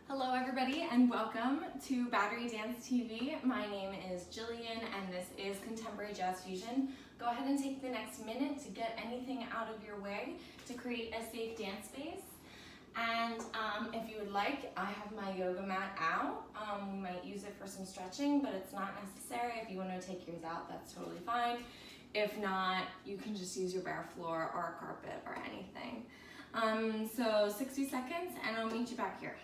Hello everybody and welcome to Battery Dance TV. My name is Jillian and this is Contemporary Jazz Fusion. Go ahead and take the next minute to get anything out of your way to create a safe dance space. And if you would like, I have my yoga mat out. We might use it for some stretching, but it's not necessary. If you want to take yours out, that's totally fine. If not, you can just use your bare floor or a carpet or anything. So 60 seconds and I'll meet you back here.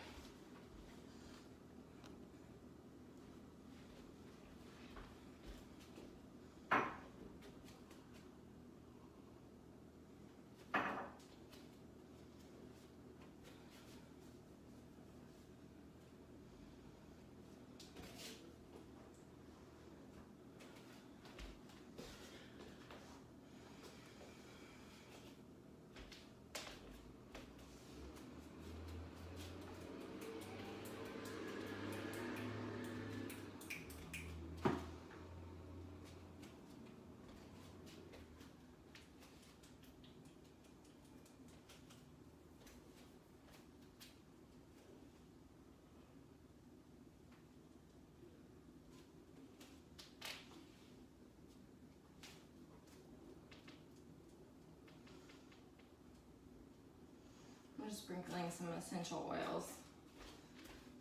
I'm just sprinkling some essential oils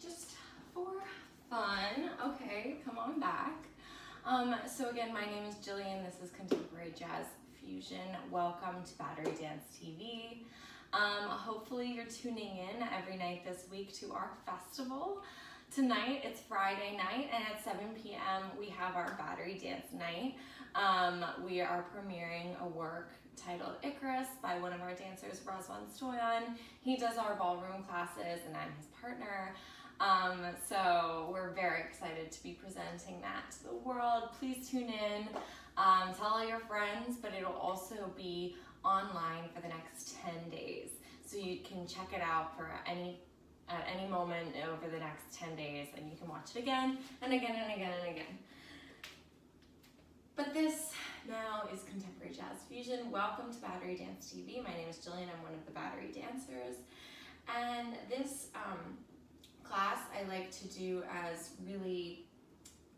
just for fun. Okay, come on back. So again, my name is Jillian. This is Contemporary Jazz Fusion. Welcome to Battery Dance TV. Hopefully you're tuning in every night this week to our festival. Tonight, it's Friday night, and at 7 p.m. we have our Battery Dance night. We are premiering a work titled Icarus by one of our dancers, Razvan Stoyan. He does our ballroom classes and I'm his partner. So we're very excited to be presenting that to the world. Please tune in, tell all your friends, but it'll also be online for the next 10 days. So you can check it out at any moment over the next 10 days and you can watch it again and again and again and again. But this now is Contemporary Jazz Fusion. Welcome to Battery Dance TV. My name is Jillian. I'm one of the Battery dancers. And this class I like to do as really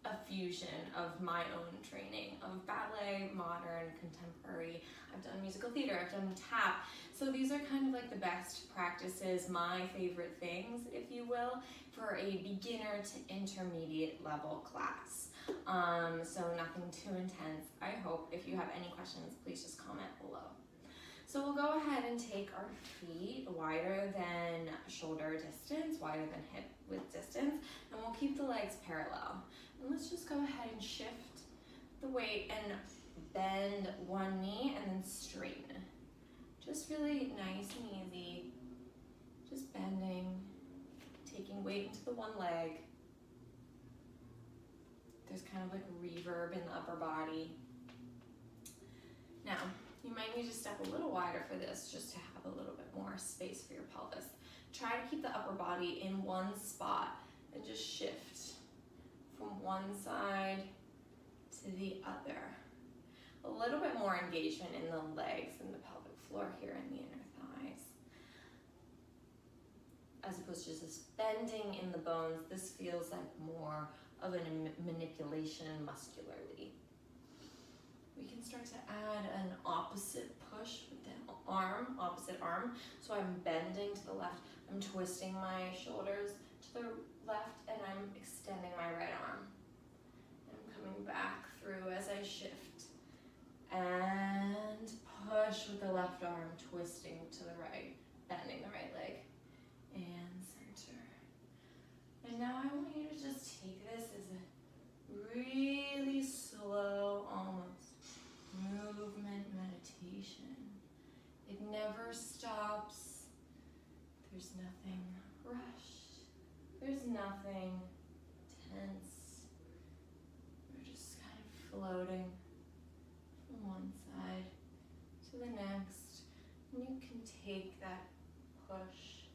a fusion of my own training of ballet, modern, contemporary. I've done musical theater, I've done tap. So these are kind of like the best practices, my favorite things, if you will, for a beginner to intermediate level class. So nothing too intense, I hope. If you have any questions, please just comment below. So we'll go ahead and take our feet wider than shoulder distance, wider than hip width distance, and we'll keep the legs parallel. And let's just go ahead and shift the weight and bend one knee and then straighten. Just really nice and easy, just bending, taking weight into the one leg. There's kind of like reverb in the upper body. Now, you might need to step a little wider for this just to have a little bit more space for your pelvis. Try to keep the upper body in one spot and just shift from one side to the other. A little bit more engagement in the legs and the pelvic floor here in the inner thighs. As opposed to just bending in the bones, this feels like more of a manipulation muscularly. We can start to add an opposite push with the arm, opposite arm. So I'm bending to the left, I'm twisting my shoulders to the left, and I'm extending my right arm. I'm coming back through as I shift. And push with the left arm, twisting to the right, bending the right leg, and center. And now I want you to just take this as a really slow, almost movement meditation. It never stops. There's nothing rushed. There's nothing tense. We're just kind of floating from one side to the next. And you can take that push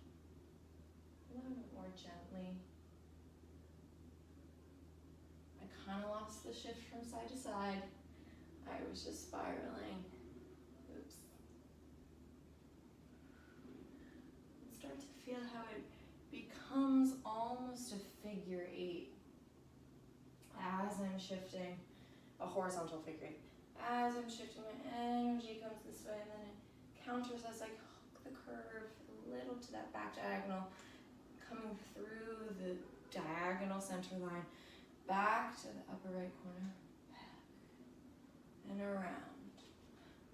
a little bit more gently. I kind of lost the shift from side to side. I was just spiraling. Oops. Start to feel how it becomes figure eight. As I'm shifting, a horizontal figure eight. As I'm shifting, my energy comes this way, and then it counters as I hook the curve a little to that back diagonal, coming through the diagonal center line, back to the upper right corner, back and around.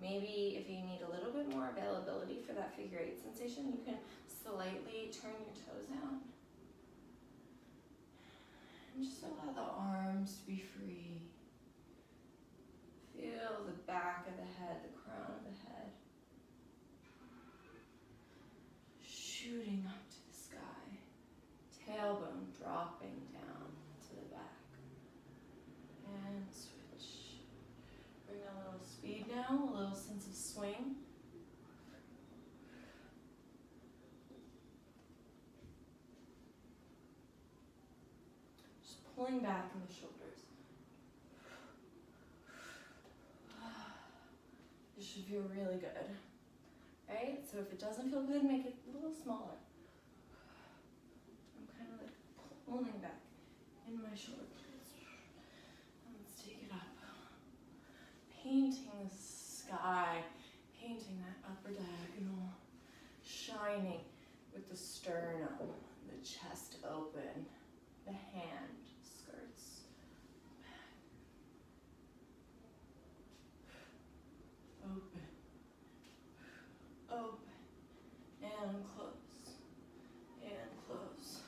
Maybe if you need a little bit more availability for that figure eight sensation, you can slightly turn your toes out. And just allow the arms to be free. Feel the back of the head, the crown of the head, shooting up to the sky. Tailbone dropping down to the back. And switch. Bring a little speed now, a little sense of swing. Just pulling back in the shoulders. This should feel really good, right? So if it doesn't feel good, make it a little smaller. I'm kind of like pulling back in my shoulder blades. Let's take it up. Painting the sky, painting that upper diagonal, shining with the sternum, the chest open, the hand skirts back. Open, open, and close, and close.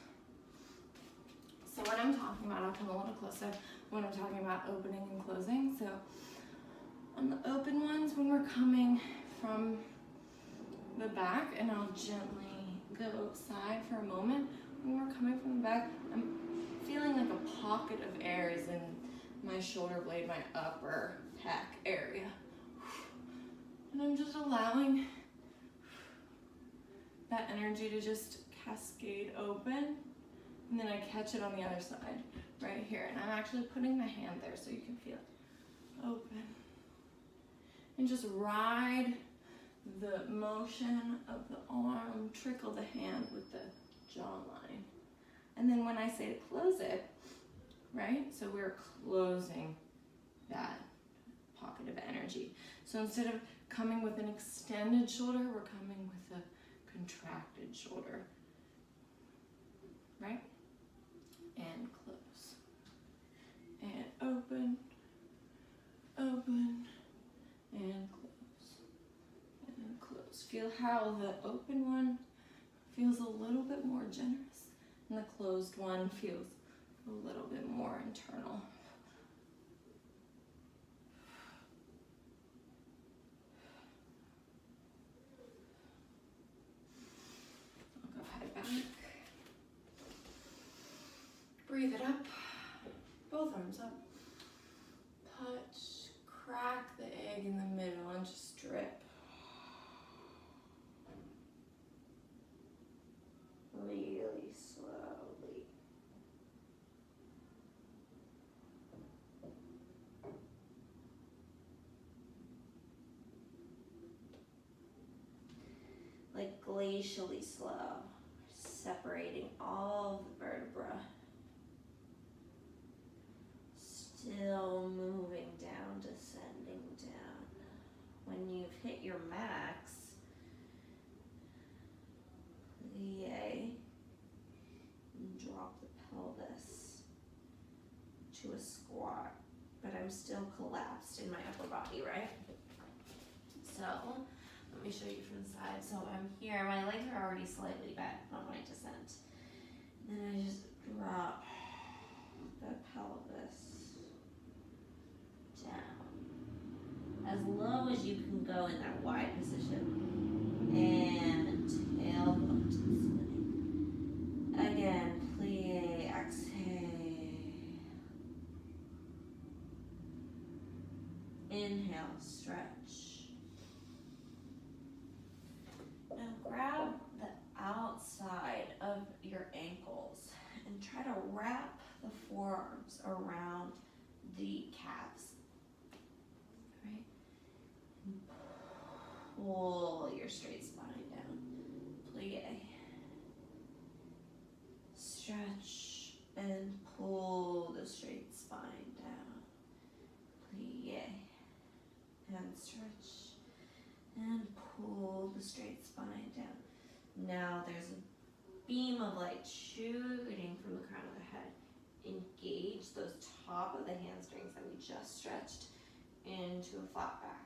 So when I'm talking about, I'll come a little closer when I'm talking about opening and closing. So on the open ones, when we're coming from the back, and I'll gently go side for a moment. When we're coming from the back, I'm feeling like a pocket of air is in my shoulder blade, my upper pec area. And I'm just allowing that energy to just cascade open. And then I catch it on the other side, right here. And I'm actually putting my hand there so you can feel it open. And just ride the motion of the arm, trickle the hand with the jawline. And then when I say to close it, right? So we're closing that pocket of energy. So instead of coming with an extended shoulder, we're coming with a contracted shoulder, right? And close. And open, open, and close, and close. Feel how the open one feels a little bit more generous, and the closed one feels a little bit more internal. I'll go head back. Breathe it up. Both arms up. Touch. Crack the egg in the middle and just drip. Really slowly. Like glacially slow, separating all the vertebra. Still moving down, descending down. When you've hit your max, plie, and drop the pelvis to a squat, but I'm still collapsed in my upper body, right? So, let me show you from the side. So I'm here, my legs are already slightly back on my descent. Then I just drop the pelvis down. As low as you can go in that wide position. And tailbone to the ceiling. Again, plie, exhale. Inhale, stretch. Now grab the outside of your ankles and try to wrap the forearms around the calves. Right? And pull your straight spine down. Plie. Stretch and the straight spine down. Now there's a beam of light shooting from the crown of the head. Engage those top of the hamstrings that we just stretched into a flat back.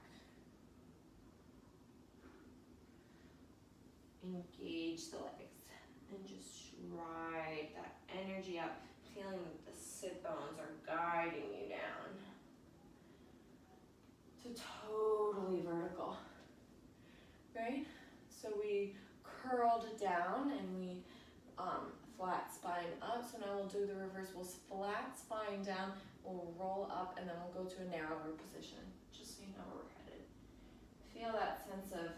Engage the legs and just ride that energy up, feeling that the sit bones are guiding you down to totally vertical, right? So we curled down and we flat spine up. So now we'll do the reverse. We'll flat spine down, we'll roll up, and then we'll go to a narrower position, just so you know where we're headed. Feel that sense of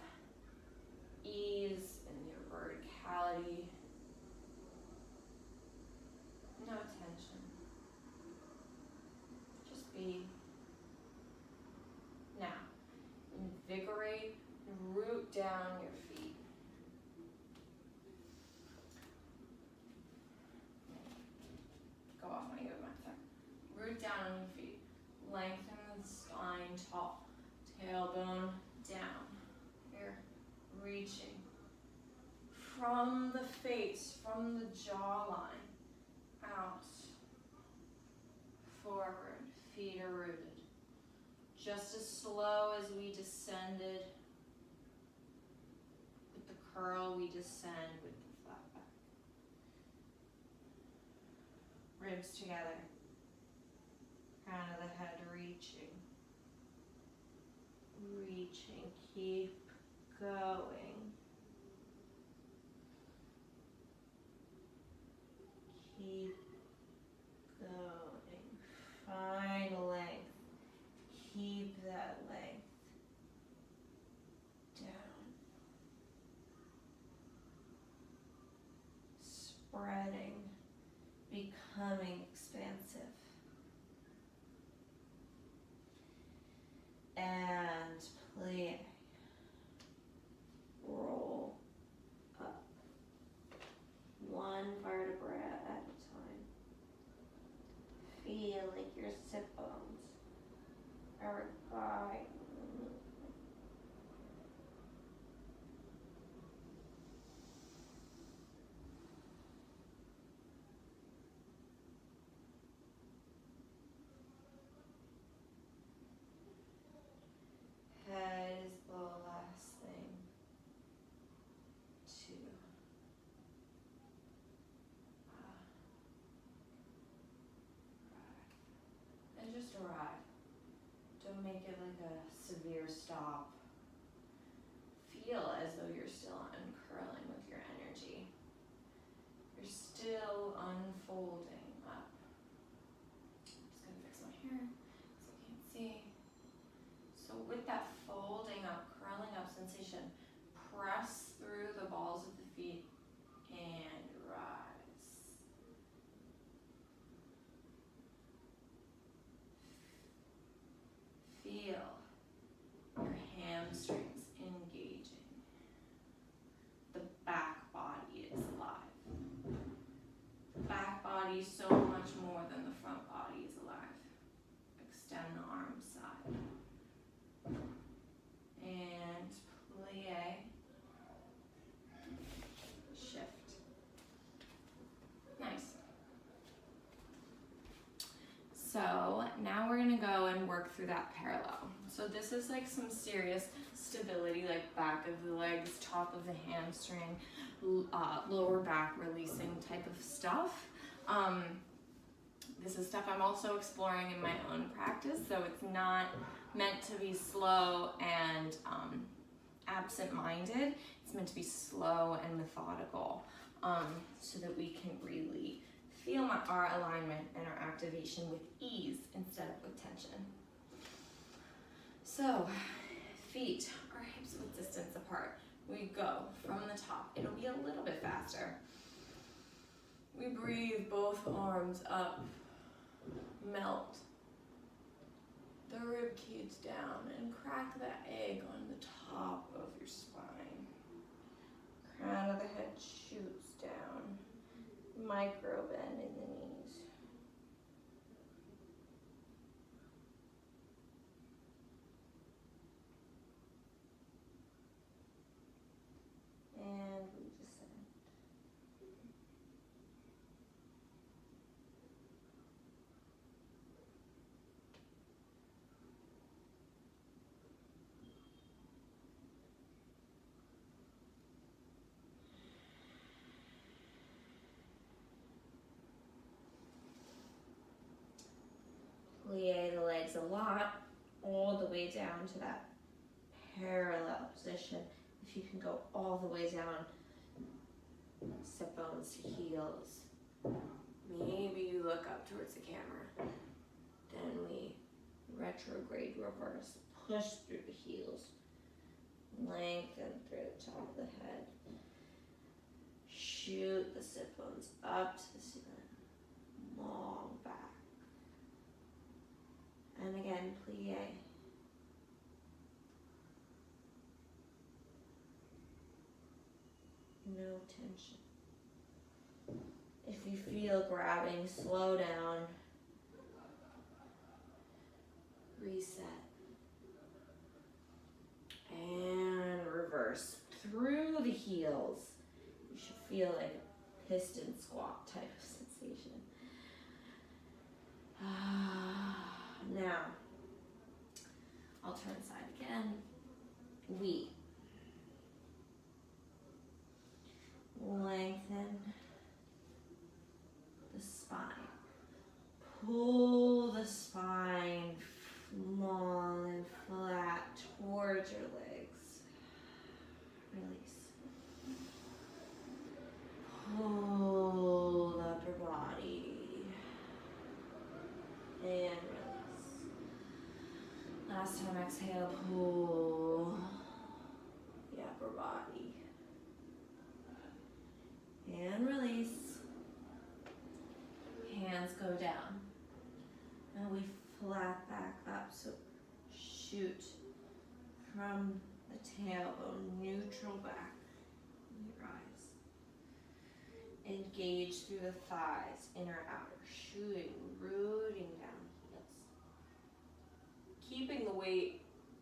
ease in your verticality. No tension. Just be. Now, invigorate and root down your feet. Go off when I give it my time. Root down on your feet. Lengthen the spine tall. Tailbone down. Here, reaching. From the face, from the jawline, out. Forward, feet are rooted. Just as slow as we descended with the curl, we descend with the flat back. Ribs together. Crown of the head reaching. Reaching. Keep going. Keep going. Find length. Keep that length. Down. Spreading. Becoming expansive. And plie. Roll up. One vertebra at a time. Feel like your sit bones are guiding. Head is the last thing to and just arrive. Don't make it like a severe stop. Feel as though you're still uncurling with your energy. You're still unfolding up. Just gonna fix my hair so you can't see. So with that folding up, curling up sensation, press through the balls of the feet and rise. Feel your hamstrings engaging. The back body is alive. The back body is so much more than the front body is alive. Extend the arms side. And plie. Shift. Nice. So now we're gonna go and work through that parallel. So this is like some serious stability, like back of the legs, top of the hamstring, lower back releasing type of stuff. This is stuff I'm also exploring in my own practice, so it's not meant to be slow and absent-minded. It's meant to be slow and methodical, so that we can really feel our alignment and our activation with ease instead of with tension. So, feet are hips width distance apart. We go from the top. It'll be a little bit faster. We breathe both arms up, melt the rib cage down, and crack that egg on the top of your spine. Crown of the head shoots down. Micro bend in the knees. legs a lot, all the way down to that parallel position. If you can go all the way down, sit bones to heels. Maybe you look up towards the camera. Then we retrograde reverse, push through the heels, lengthen through the top of the head. Shoot the sit bones up to the ceiling, long back. And again, plie. No tension. If you feel grabbing, slow down. Reset. And reverse through the heels. You should feel like a piston squat type of sensation. Now, I'll turn side again. We lengthen the spine. Pull the spine long and flat towards your legs. Release. Pull up your body. And release. Last time, exhale, pull the upper body. And release. Hands go down. Now we flat back up, so shoot from the tailbone, neutral back, your eyes. Engage through the thighs, inner, outer, shooting, rooting down heels. Keeping the weight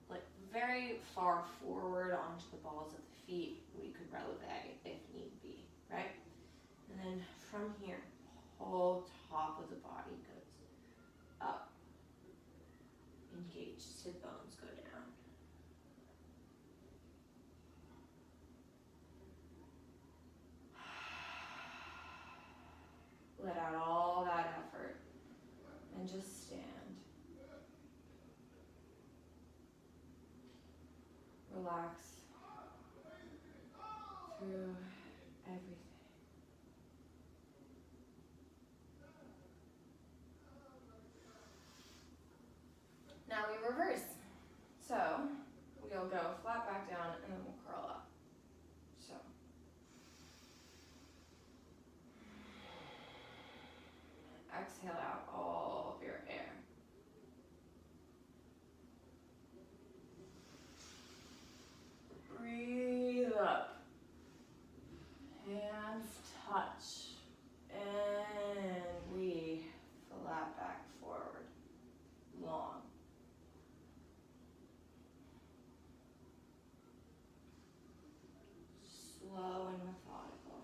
like very far forward onto the balls of the feet. We could releve if need be, right? And then from here, whole top of the body goes up. Engage, sit bones go down. Let out all that effort and just stand. Relax through everything. Now we reverse. So we'll go flat back down and then we'll curl up. So exhale out all of your air. Breathe up. Hands touch. And we flat back forward. Long. Slow and methodical.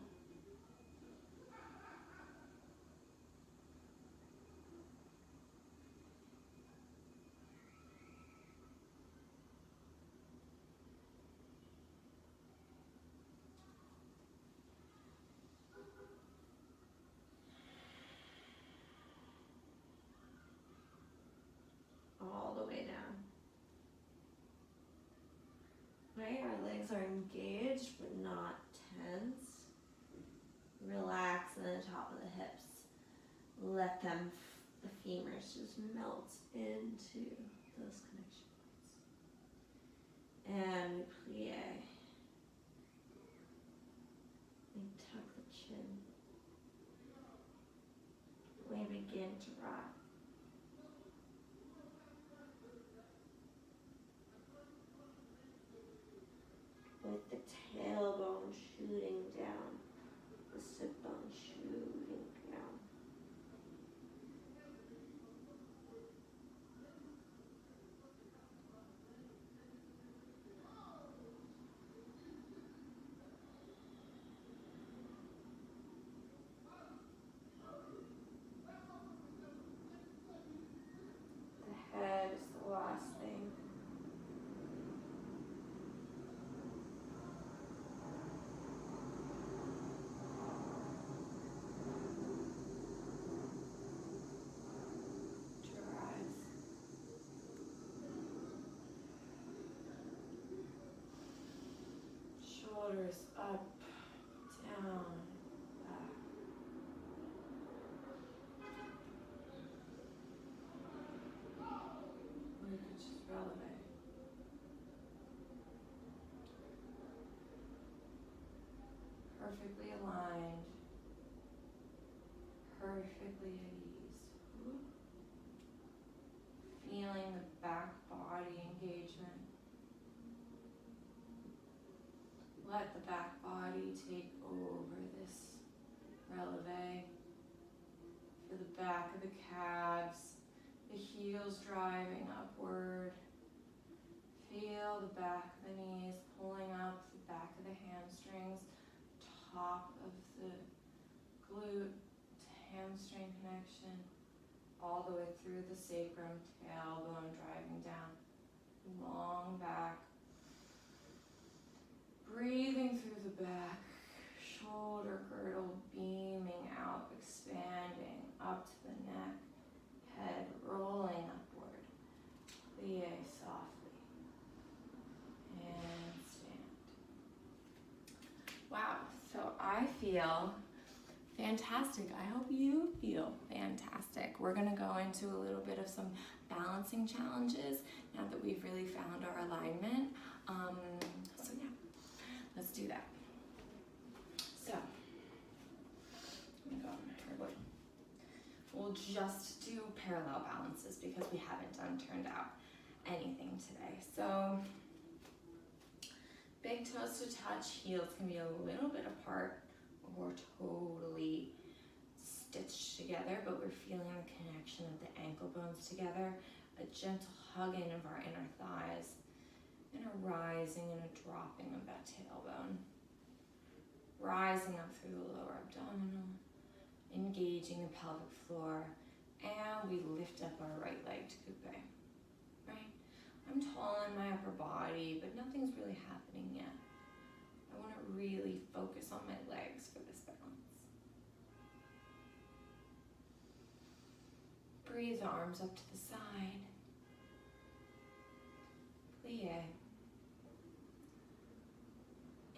All the way down. Right, our legs are engaged but not tense. Relax in the top of the hips. Let them, the femurs just melt into those connection points. And plie. And tuck the chin. We begin to rock. With the tailbone shooting down, the sit bone shooting down. The head is the last thing. Shoulders up, down, back. Or you could just releve. Perfectly aligned, perfectly at ease. Feeling the back body engagement. Let the back body take over this releve. For the back of the calves, the heels driving upward. Feel the back of the knees pulling up the back of the hamstrings, top of the glute to hamstring connection, all the way through the sacrum, tailbone driving down, long back. Breathing through the back, shoulder girdle beaming out, expanding up to the neck, head rolling upward. Plie softly. And stand. Wow, so I feel fantastic. I hope you feel fantastic. We're gonna go into a little bit of some balancing challenges now that we've really found our alignment. So yeah. Let's do that. So, let me go on my board. We'll just do parallel balances because we haven't turned out anything today. So, big toes to touch, heels can be a little bit apart or totally stitched together, but we're feeling the connection of the ankle bones together, a gentle hugging of our inner thighs, and a rising and a dropping of that tailbone. Rising up through the lower abdominal, engaging the pelvic floor, and we lift up our right leg to coupe, right? I'm tall in my upper body, but nothing's really happening yet. I want to really focus on my legs for this balance. Breathe the arms up to the side. Plie.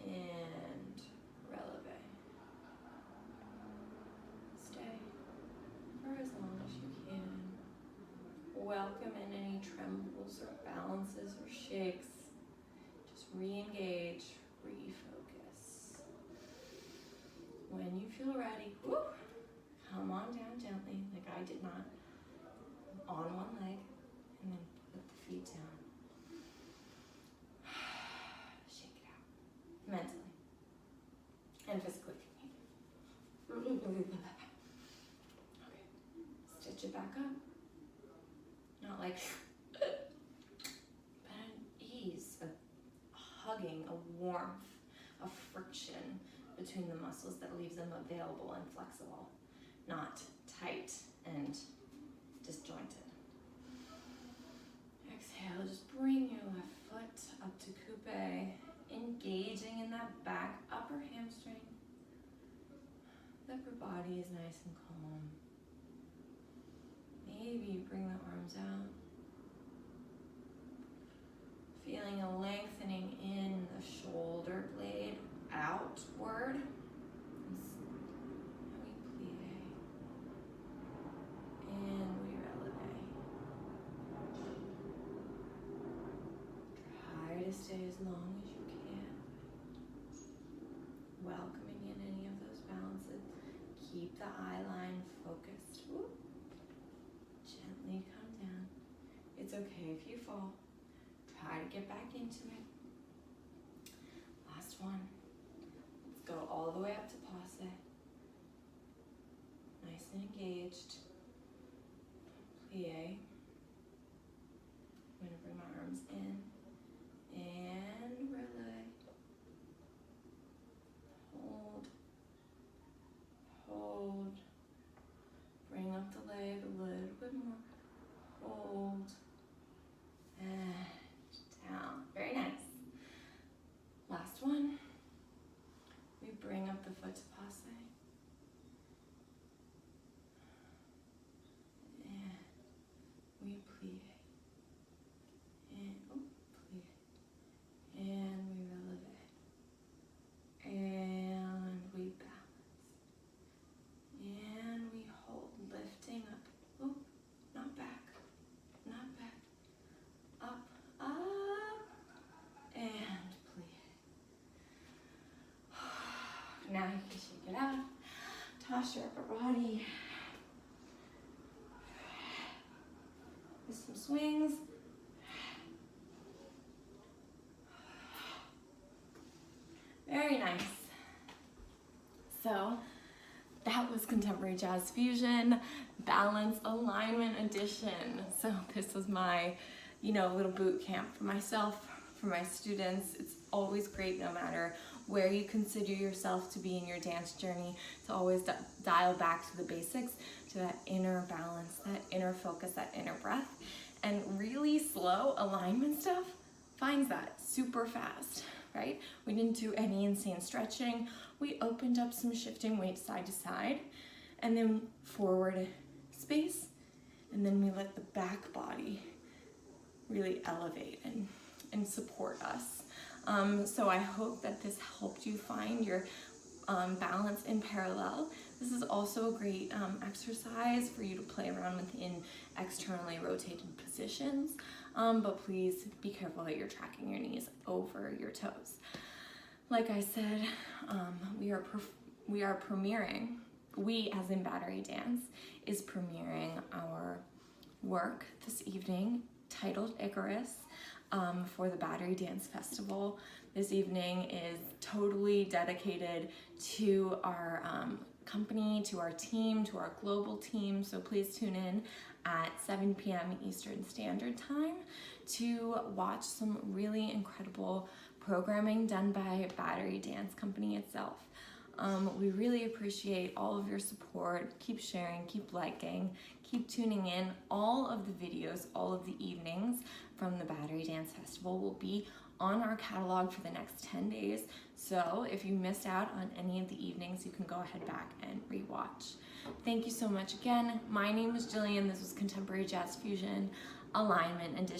And releve. Stay for as long as you can. Welcome in any trembles or balances or shakes. Just re-engage, refocus. When you feel ready, whoop, come on down gently, like I did not, on one leg, and then put the feet down. Mentally and physically. Okay, stitch it back up. Not like, but an ease, a hugging, a warmth, a friction between the muscles that leaves them available and flexible, not tight and disjointed. Exhale, just bring your left foot up to coupe. Engaging in that back upper hamstring. The upper body is nice and calm. Maybe you bring the arms out. Feeling a lengthening in the shoulder blade outward. And we plie. And we releve. Try to stay as long as you welcoming in any of those balances. Keep the eye line focused. Whoop. Gently come down. It's okay if you fall. Try to get back into it. Last one. Let's go all the way up to passe. Nice and engaged. Plie. I'm going to bring my arms in. And releve. Hold, bring up the leg a little bit more, hold, and down. Very nice. Last one, we bring up the foot to passe, and swings. Very nice. So that was Contemporary Jazz Fusion, Balance Alignment Edition. So this was my, little boot camp for myself, for my students. It's always great, no matter where you consider yourself to be in your dance journey, to always dial back to the basics, to that inner balance, that inner focus, that inner breath. And really slow alignment stuff finds that super fast, right? We didn't do any insane stretching. We opened up some shifting weight side to side, and then forward space, and then we let the back body really elevate and support us. So I hope that this helped you find your balance in parallel. This is also a great exercise for you to play around within externally rotated positions, but please be careful that you're tracking your knees over your toes. Like I said, we are premiering, we as in Battery Dance is premiering our work this evening titled Icarus for the Battery Dance Festival. This evening is totally dedicated to our company, to our team, to our global team. So please tune in at 7 p.m. Eastern Standard Time to watch some really incredible programming done by Battery Dance Company itself. We really appreciate all of your support. Keep sharing, keep liking, keep tuning in. All of the videos, all of the evenings from the Battery Dance Festival will be on our catalog for the next 10 days. So if you missed out on any of the evenings, you can go ahead back and rewatch. Thank you so much again. My name is Jillian. This was Contemporary Jazz Fusion Alignment Edition.